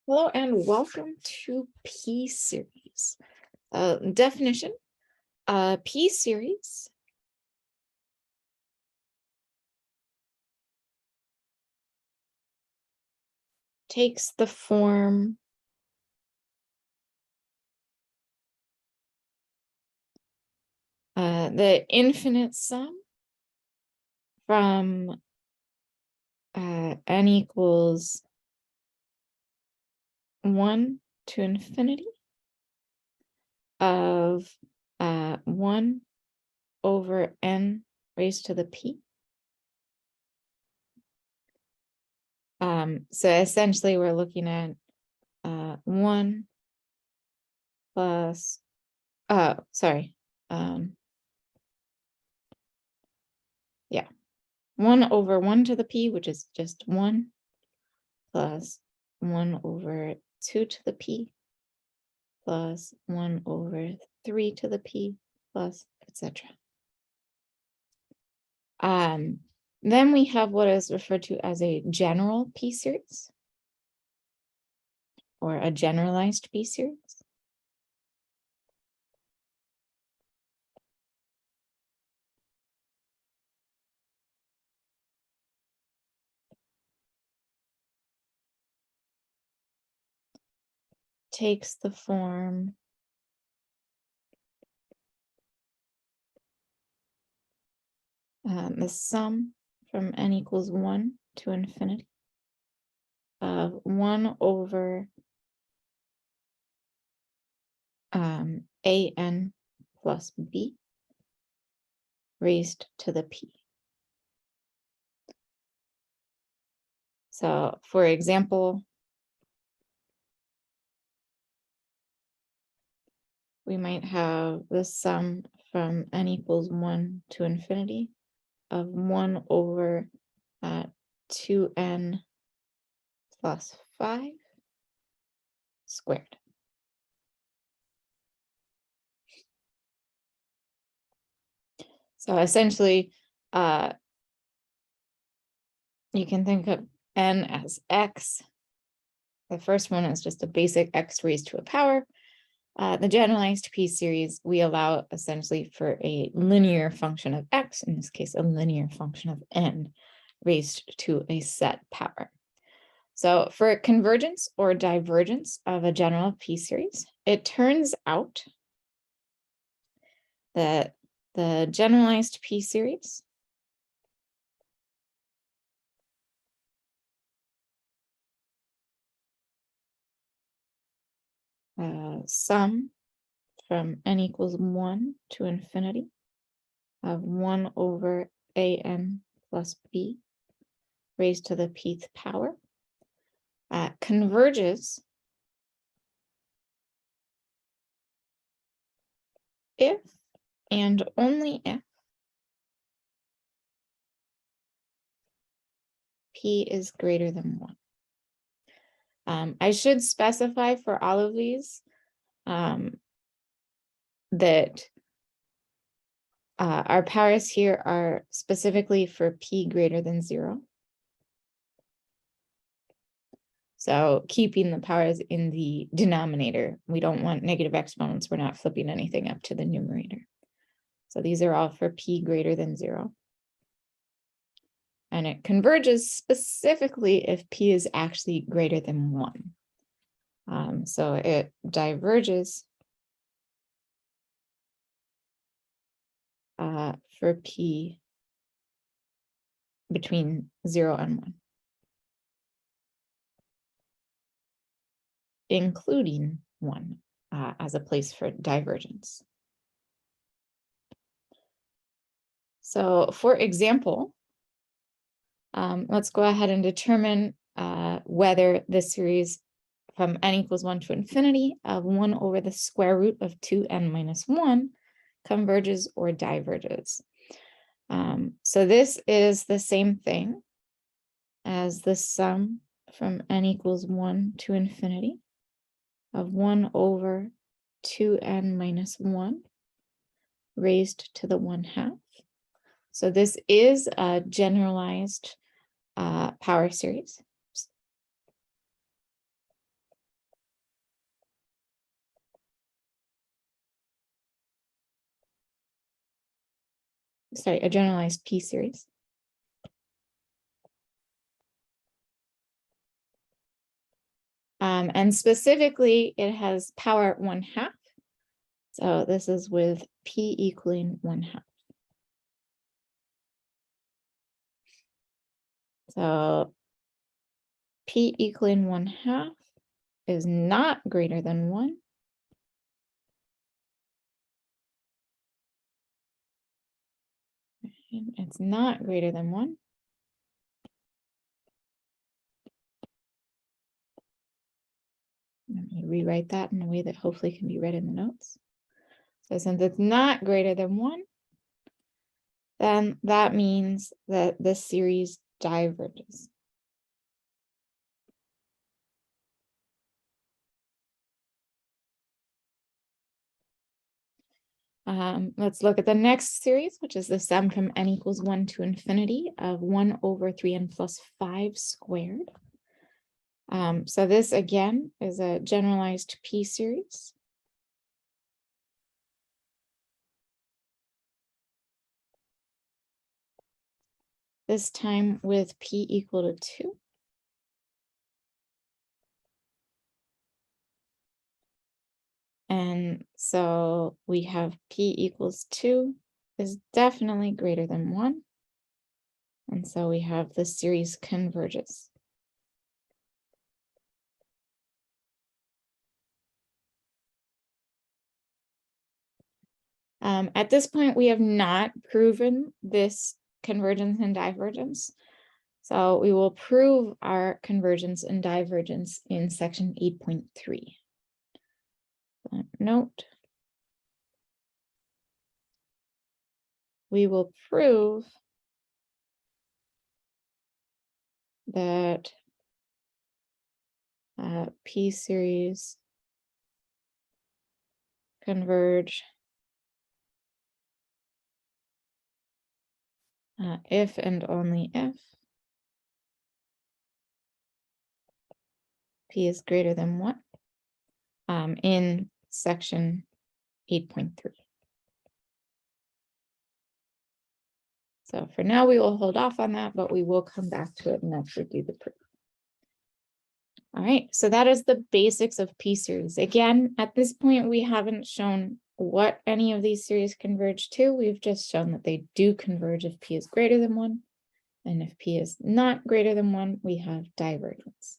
Hello and welcome to P series. Definition, P series takes the form the infinite sum from n equals 1 to infinity of 1 over n raised to the p. So essentially we're looking at 1 plus, yeah, 1 over 1 to the p, which is just 1, plus 1 over 2 to the p, plus 1 over 3 to the p, plus etc. Then we have what is referred to as a general P series, or a generalized P series. Takes the form the sum from n equals 1 to infinity of 1 over an plus b raised to the p. So for example, we might have the sum from n equals 1 to infinity of 1 over 2n plus 5 squared. So essentially, you can think of n as x. The first one is just a basic x raised to a power. The generalized P series, we allow essentially for a linear function of x, in this case, a linear function of n raised to a set power. So for convergence or divergence of a general P series, it turns out that the generalized P series sum from n equals 1 to infinity of 1 over an plus b raised to the pth power converges if and only if p is greater than 1. I should specify for all of these that our powers here are specifically for p greater than 0. So keeping the powers in the denominator, we don't want negative exponents. We're not flipping anything up to the numerator. So these are all for p greater than 0. And it converges specifically if p is actually greater than 1. So it diverges for p between 0 and 1, including 1 as a place for divergence. So for example, let's go ahead and determine whether the series from n equals 1 to infinity of 1 over the square root of 2n minus 1 converges or diverges. So this is the same thing as the sum from n equals 1 to infinity of 1 over 2n minus 1 raised to the 1/2. So this is a generalized power series. a generalized P series. And specifically, it has power 1/2. So this is with P equaling 1/2. So P equaling 1/2 is not greater than 1. It's not greater than 1. Let me rewrite that in a way that hopefully can be read in the notes. So since it's not greater than 1, then that means that this series diverges. Let's look at the next series, which is the sum from n equals 1 to infinity of 1 over 3n plus 5 squared. So this again is a generalized P series. This time with P equal to 2. And so we have P equals 2 is definitely greater than 1. And so we have the series converges. At this point, we have not proven this convergence and divergence. So we will prove our convergence and divergence in section 8.3. Note, we will prove that P series converge if and only if P is greater than 1 in section 8.3. So for now, we will hold off on that, but we will come back to it and actually do the proof. All right, so that is the basics of P series. Again, at this point, we haven't shown what any of these series converge to. We've just shown that they do converge if P is greater than 1. And if P is not greater than 1, we have divergence.